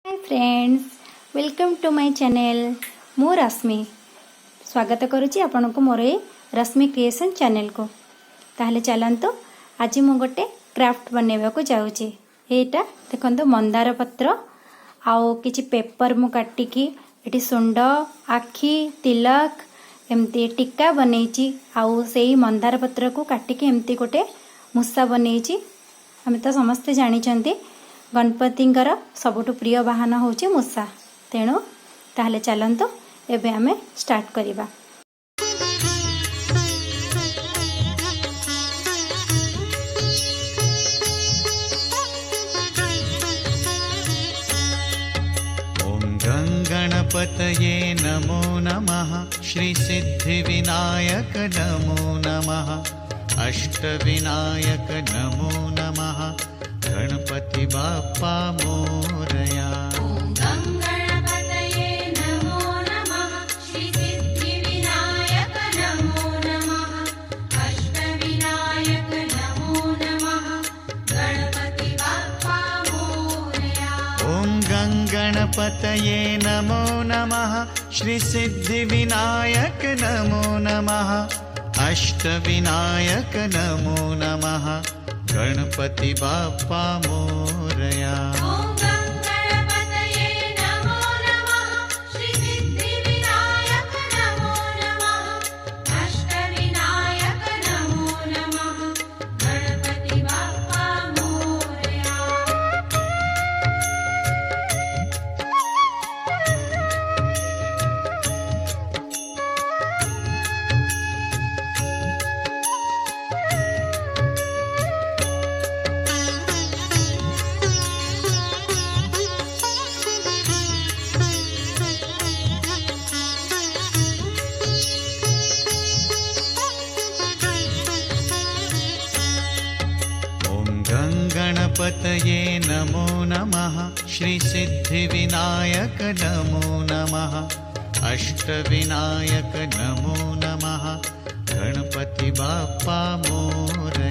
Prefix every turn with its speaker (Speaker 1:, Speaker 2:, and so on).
Speaker 1: High friends, welcome to my channel. मु रश्मि स्वागत करुच्ची आपन को मोर ये रश्मि क्रिएशन चैनल को। ताहले चलंतु आज मु गोटे क्राफ्ट बनैबा को जाउची। एटा देखंतु मंदार पत्र आउ किछि पेपर मु काटिकी एटी सुंड आखी तिलक एमती टिक्का बनैची। आउ सेही मंदार पत्र को काटिकी एमती गोटे मुसा बनैची। हमें तो समस्ते जानिचंती गणपतिंकर सबुठु प्रिय वाहन होची मूसा। तेणु ताहले चलंतु एबे आमे स्टार्ट करिबा।
Speaker 2: ओम गणपतये नमो नमः। श्री सिद्धिविनायक नमो नमः। अष्टविनायक नमो नमः। गणपति बाप्पा मोरया।
Speaker 3: ओम गणपतये नमो नमः। श्री सिद्धिविनायक नमो नमः। अष्टविनायक नमो नमः। गणपति बाप्पा मोरया।
Speaker 2: ओम गणपतये नमो नमः। श्री सिद्धिविनायक नमो नमः। अष्टविनायक नमो नमः। गणपति बाप्पा मोरया।
Speaker 3: ओम गणपतये नमो नमः। श्री सिद्धिविनायक नमो नमः। अष्टविनायक नमो नमः। गणपति बाप्पा मोरया।
Speaker 2: गणपतये नमो नमः। श्री सिद्धिविनायक नमो नमः। अष्टविनायक नमो नमः। गणपति बाप्पा मोरया।